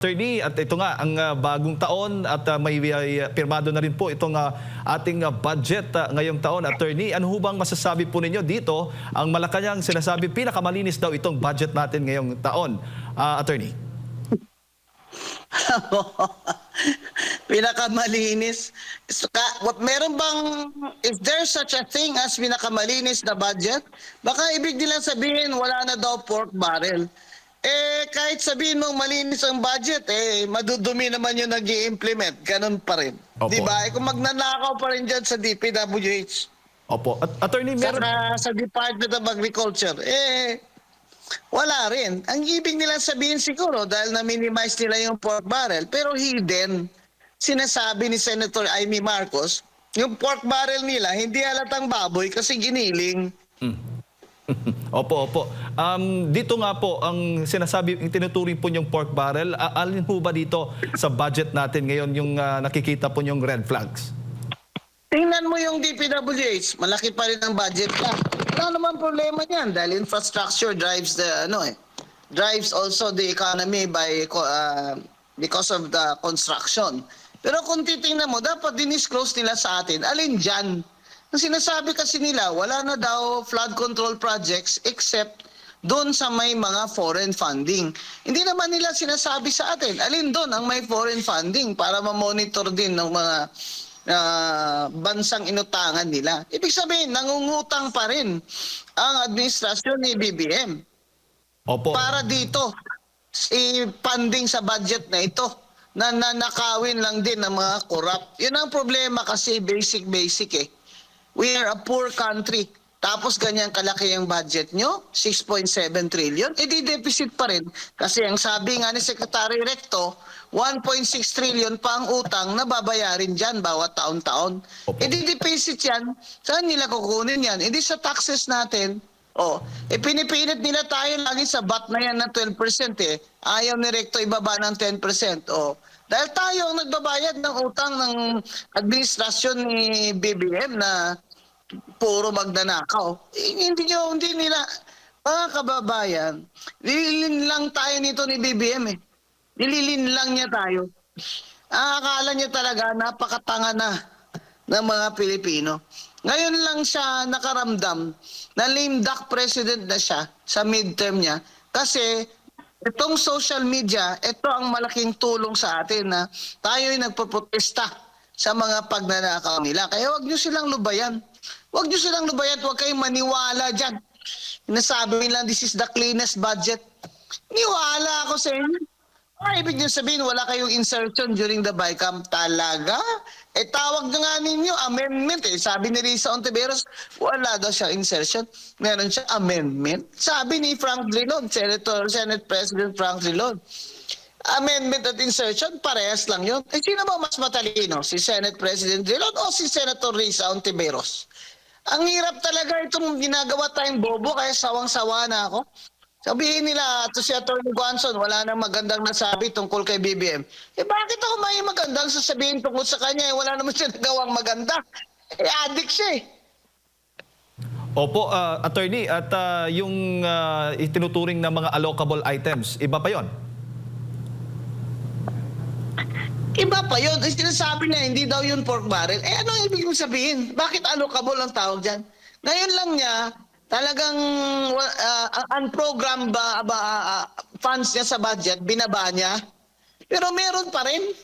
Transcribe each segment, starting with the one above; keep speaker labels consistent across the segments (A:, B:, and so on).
A: Attorney, at ito nga ang bagong taon at may pirmado na rin po itong ating budget ngayong taon. Attorney, ano ho bang masasabi po ninyo dito? Ang Malacanang sinasabi pinakamalinis daw itong budget natin ngayong taon. Attorney.
B: Pinakamalinis. Meron bang, if there's such a thing as pinakamalinis na budget, baka ibig nilang sabihin wala na daw pork barrel. Kahit sabihin mong malinis ang budget, madudumi naman yung nag-i-implement. Ganun pa rin.
A: Opo.
B: Di ba? Kung magnanakaw pa rin dyan sa DPWH,
A: Opo. Attorney, meron...
B: sa Department of Agriculture, wala rin. Ang ibig nila sabihin siguro, dahil na-minimize nila yung pork barrel, pero hidden, sinasabi ni Senator Amy Marcos, yung pork barrel nila, hindi halatang baboy kasi giniling.
A: Opo. Dito nga po, ang sinasabi, tinuturing po yung pork barrel, alin po ba dito sa budget natin ngayon yung nakikita po yung red flags?
B: Tingnan mo yung DPWH, malaki pa rin ang budget ka. Wala naman problema niyan dahil infrastructure drives drives also the economy because of the construction. Pero kung titingnan mo, dapat dinisclose nila sa atin, alin dyan? Ang sinasabi kasi nila, wala na daw flood control projects except doon sa may mga foreign funding. Hindi naman nila sinasabi sa atin, alin doon ang may foreign funding para ma-monitor din ng mga bansang inutangan nila. Ibig sabihin, nangungutang pa rin ang administrasyon ni BBM.
A: Opo.
B: Para dito, funding sa budget na ito, na nanakawin lang din ng mga corrupt. Yun ang problema kasi basic eh. We are a poor country. Tapos ganyan kalaki ang budget nyo, 6.7 trillion, di deficit pa rin. Kasi ang sabi nga ni Secretary Recto, 1.6 trillion pa ang utang na babayarin dyan bawat taon-taon. Di deficit yan. Saan nila kukunin yan? Di sa taxes natin. Pinipilit nila tayo lagi sa VAT na yan ng 12% eh. Ayaw ni Recto ibaba ng 10%. Dahil tayo ang nagbabayad ng utang ng administrasyon ni BBM na puro magnanakaw. Hindi nila, mga kababayan, nililin lang tayo nito ni BBM eh. Nililin lang niya tayo. Akala niya talaga napakatanga na ng mga Pilipino. Ngayon lang siya nakaramdam na lame duck president na siya sa midterm niya kasi itong social media, ito ang malaking tulong sa atin na tayo'y nagpoprotesta sa mga pagnanakaw nila. Kaya huwag niyo silang lubayan. Huwag niyo silang lubayan at huwag kayong maniwala dyan. Sinasabi nila, this is the cleanest budget. Niwala ako sa inyo. Ibig niyo sabihin, wala kayong insertion during the BICAM. Talaga? Tawag na nga ninyo, amendment eh. Sabi ni Risa Ontiveros, wala daw siyang insertion. Meron siya amendment. Sabi ni Frank Drilon, Senate President Frank Drilon, amendment at insertion, parehas lang yun. Sino ba mas matalino? Si Senate President Drilon o si Senator Risa Ontiveros? Ang hirap talaga itong ginagawa tayong bobo, kaya sawang-sawa na ako. Sabihin nila, to si Atty. Guanzon, wala nang magandang nasabi tungkol kay BBM. Bakit ako may magandang sasabihin tungkol sa kanya? Wala naman siya nagawang maganda. Addict siya eh.
A: Opo, attorney, at yung itinuturing na mga allocable items, iba pa yon?
B: Iba pa yun. Sinasabi niya, hindi daw yun pork barrel. Ano ang ibig kong sabihin? Bakit allocable ang tawag dyan? Ngayon lang niya, talagang unprogrammed funds niya sa budget, binaba niya. Pero meron pa rin.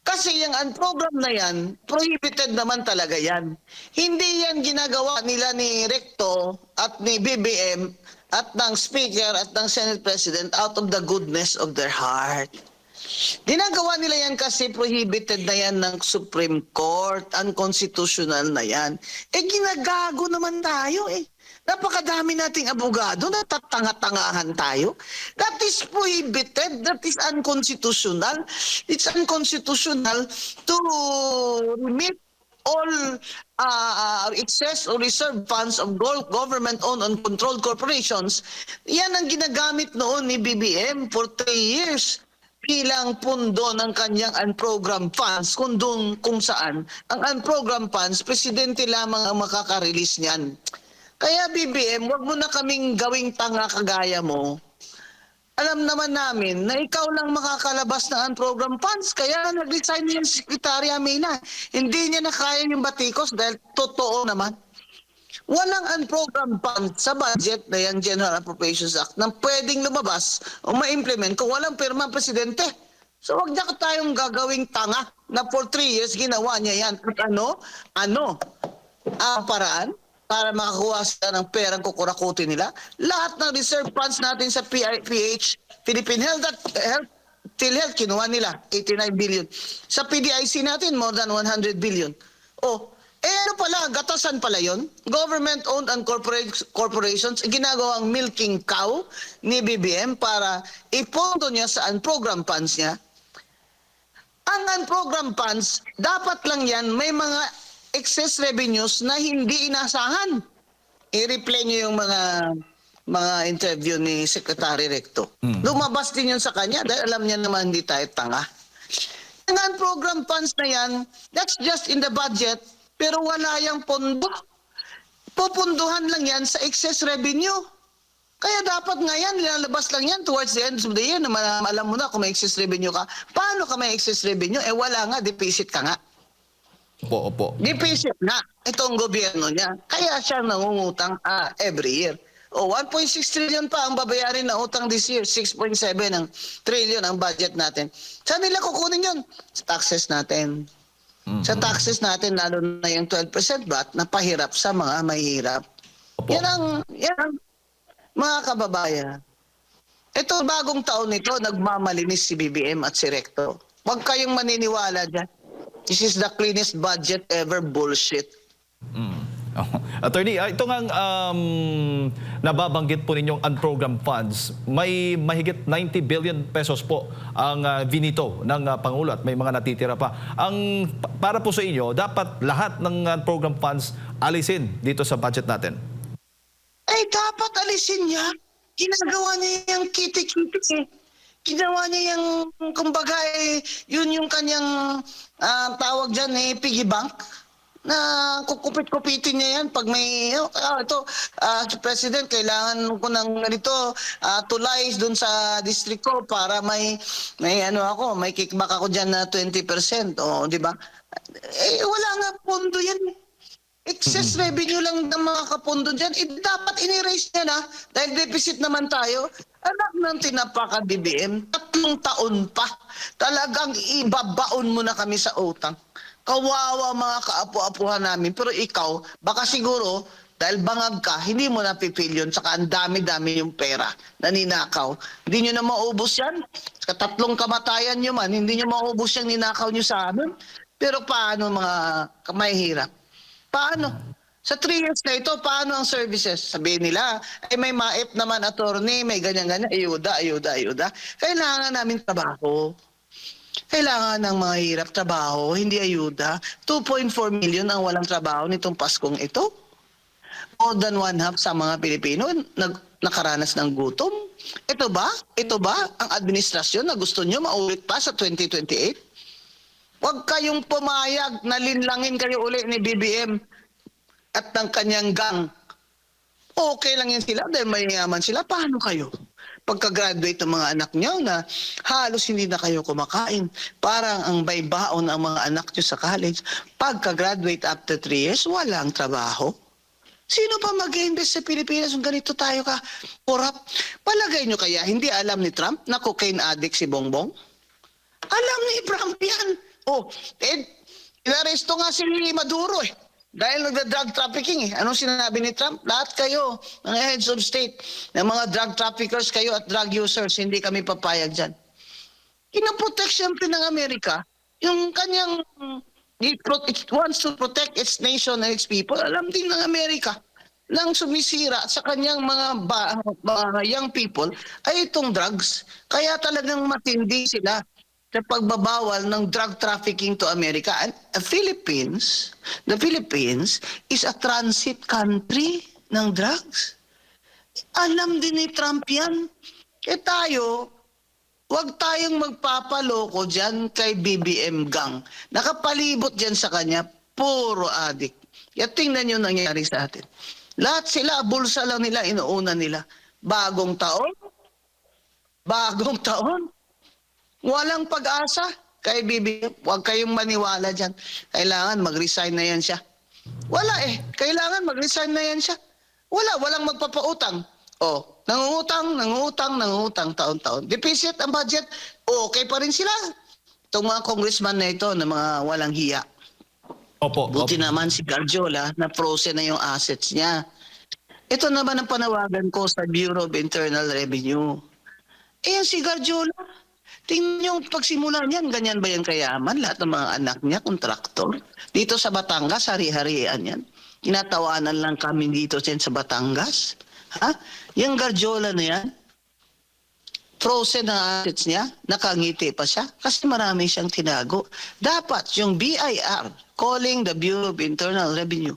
B: Kasi yung unprogrammed na yan, prohibited naman talaga yan. Hindi yan ginagawa nila ni Recto at ni BBM at ng Speaker at ng Senate President out of the goodness of their heart. Ginagawa nila yan kasi prohibited na yan ng Supreme Court, unconstitutional na yan. Ginagago naman tayo eh. Napakadami nating abogado, natatanga-tangahan tayo. That is prohibited, that is unconstitutional. It's unconstitutional to remit all excess or reserve funds of government-owned and controlled corporations. Yan ang ginagamit noon ni BBM for 3 years bilang pundo ng kanyang unprogrammed funds kung saan ang unprogrammed funds, presidente lamang ang makaka-release niyan. Kaya BBM, wag mo na kaming gawing tanga kagaya mo. Alam naman namin na ikaw lang makakalabas ng unprogram funds. Kaya nag-resign yung Secretary Amina. Hindi niya na kaya yung batikos dahil totoo naman. Walang unprogram funds sa budget na yung General Appropriations Act na pwedeng lumabas o ma-implement kung walang pirma ang presidente. So wag niya tayong gagawing tanga na for 3 years ginawa niya yan. At ano ang paraan para makakuha sila ng perang kukurakutin nila? Lahat ng reserve funds natin sa PH, Philippine Health, PhilHealth, kinuha nila, 89 billion. Sa PDIC natin, more than 100 billion. Oh, ano pala, gatasan pala yon. Government-owned and corporations, ginagawang milking cow ni BBM para ipondo niya sa unprogram funds niya. Ang unprogram funds, dapat lang yan may mga excess revenues na hindi inasahan. I-replay niyo yung mga interview ni Secretary Recto. Lumabas din yun sa kanya dahil alam niya naman hindi tayo tanga. Ang unprogram funds na yan, that's just in the budget, pero wala yung pondo. Pupunduhan lang yan sa excess revenue. Kaya dapat nga yan, nilalabas lang yan towards the end of the year na alam mo na kung may excess revenue ka. Paano ka may excess revenue? Wala nga, deficit ka nga.
A: Opo.
B: Deficit nga itong gobyerno niya. Kaya siya nangungutang every year. O 1.6 trillion pa ang babayarin na utang this year. 6.7 ang trillion ang budget natin. Saan nila kukunin yun? Sa taxes natin. Sa taxes natin, lalo na yung 12% VAT na pahirap sa mga mahihirap.
A: Opo.
B: Yan ang mga kababayan. Ito bagong taon nito, nagmamalinis si BBM at si Recto. Huwag kayong maniniwala dyan. This is the cleanest budget ever, bullshit.
A: Attorney, ito nga nababanggit po ninyong unprogrammed funds. May mahigit 90 billion pesos po ang vinito ng Pangulo at may mga natitira pa. Para po sa inyo, dapat lahat ng unprogrammed funds alisin dito sa budget natin.
B: Dapat alisin niya. Ginagawa niya yung kiti-kiti eh. Ginawa niya yung, kumbaga yun yung kanyang tawag dyan piggy bank. Na kukupit-kupitin niya yan pag may President, kailangan ko ng ganito tulies dun sa district ko para may kickback ako diyan na 20%, di ba? Wala nga pondo yan. Excess revenue lang ng mga kapondo diyan. Dapat in-erase niya na dahil deficit naman tayo. Anak ng tinapaka BBM, 3 taon pa. Talagang ibabaon mo na kami sa utang. Kawawa mga kaapu-apuhan namin. Pero ikaw, baka siguro, dahil bangag ka, hindi mo napipil yun. Saka ang dami-dami yung pera na ninakaw. Hindi nyo na maubos yan. Saka 3 kamatayan nyo man, hindi nyo maubos yung ninakaw nyo sa amin. Pero paano mga mahihirap? Paano? Sa 3 years na ito, paano ang services? Sabihin nila, may maip naman attorney, may ganyan-ganyan, ayuda. Kailangan namin trabaho. Kailangan ng mga hirap trabaho, hindi ayuda. 2.4 million ang walang trabaho nitong Paskong ito. More than 1/2 sa mga Pilipino nakaranas ng gutom. Ito ba ang administrasyon na gusto nyo maulit pa sa 2028? Huwag kayong pumayag na linlangin kayo uli ni BBM at ng kanyang gang. Okay lang yan sila dahil mayayaman sila. Paano kayo? Pagka-graduate ng mga anak niyo na halos hindi na kayo kumakain. Parang ang baybaon ang mga anak niyo sa college. Pagka-graduate after 3 years, walang trabaho. Sino pa mag-invest sa Pilipinas kung ganito tayo ka corrupt? Palagay niyo kaya hindi alam ni Trump na cocaine addict si Bongbong? Alam ni Trump yan. Inaresto nga si Maduro dahil nagda-drug trafficking Anong sinabi ni Trump? Lahat kayo, mga heads of state, ng mga drug traffickers kayo at drug users, hindi kami papayag dyan. Kinaprotect siyempre ng Amerika yung kanyang it wants to protect its nation and its people. Alam din ng Amerika nang sumisira sa kanyang mga young people ay itong drugs. Kaya talagang matindi sila sa pagbabawal ng drug trafficking to America. And the Philippines is a transit country ng drugs. Alam din ni Trump yan. Tayo, huwag tayong magpapaloko dyan kay BBM gang. Nakapalibot dyan sa kanya, puro adik. Kaya tingnan nyo nangyari sa atin. Lahat sila, bulsa lang nila, inuuna nila. Bagong taon, Bagong taon. Walang pag-asa. Kay Bibi, huwag kayong maniwala dyan. Kailangan mag-resign na yan siya. Wala eh. Kailangan mag-resign na yan siya. Walang magpapautang. Nangungutang taon-taon. Deficit ang budget, okay pa rin sila. Itong mga congressman na ito, na mga walang hiya.
A: Opo.
B: Buti naman si Garjola na frozen na yung assets niya. Ito naman ang panawagan ko sa Bureau of Internal Revenue. Yan si Garjola. Tingnan yung pagsimula niyan, ganyan ba yan kayaman? Lahat ng mga anak niya, kontraktor. Dito sa Batangas, hari-harian yan. Tinatawanan lang kami dito sa Batangas. Ha? Yung Garjola na yan, frozen na assets niya, nakangiti pa siya kasi marami siyang tinago. Dapat yung BIR, calling the Bureau of Internal Revenue,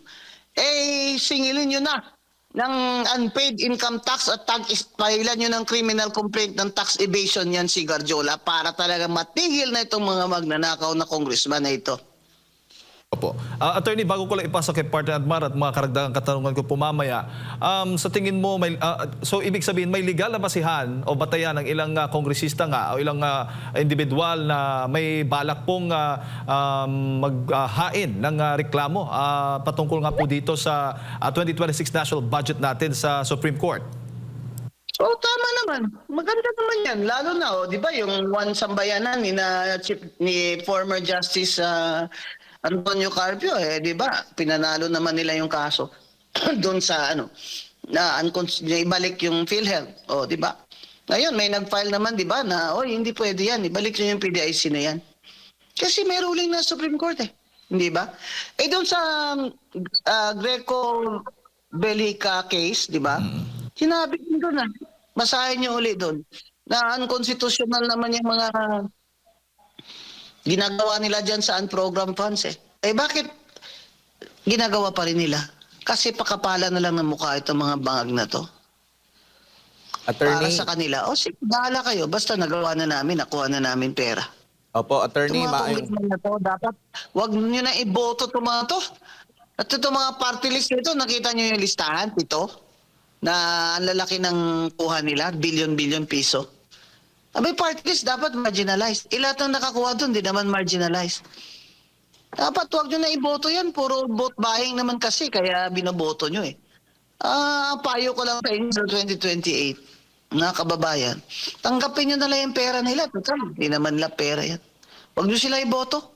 B: singilin nyo na ng unpaid income tax at pailan nyo ng criminal complaint ng tax evasion yan si Garjola para talaga matigil na itong mga magnanakaw na congressman na ito.
A: Opo. Attorney, bago ko lang ipasok kay Partner Admar at mga karagdagang katanungan ko po mamaya, sa tingin mo, so ibig sabihin may legal na basihan o batayan ng ilang kongresista nga o ilang individual na may balak pong maghain ng reklamo patungkol nga po dito sa 2026 national budget natin sa Supreme Court?
B: So tama naman. Maganda naman yan. Lalo na, di ba, yung one sambayanan ni former Justice Antonio Carpio, di ba, pinanalo naman nila yung kaso doon sa na ibalik yung PhilHealth, di ba? Ngayon may nag-file naman, di ba, na hindi pwede yan, ibalik niyo yung PDIC na yan. Kasi may ruling na Supreme Court hindi ba? Doon sa Greco Bellica case, di ba? Sinabi din doon basahin niyo uli doon na unconstitutional naman yung mga ginagawa nila dyan sa unprogrammed funds bakit ginagawa pa rin nila? Kasi pakapala na lang ng mukha itong mga bangag na to.
C: Attorney,
B: Para sa kanila, sige, bahala kayo. Basta nagawa na namin, nakuha na namin pera.
C: opo, attorney,
B: Itong mga congressman na to, dapat wag nyo na iboto itong mga to. At itong mga party list nito, nakita nyo yung listahan, ito, na ang lalaki ng kuha nila, billion piso. May party list dapat marginalized. Lahat ng nakakuha doon, di naman marginalized. Dapat huwag nyo na iboto yan. Puro vote buying naman kasi, kaya binoboto nyo payo ko lang sa inyo sa 2028, mga kababayan. Tanggapin nyo na lang yung pera nila. Total, di naman lang pera yan. Huwag nyo sila iboto.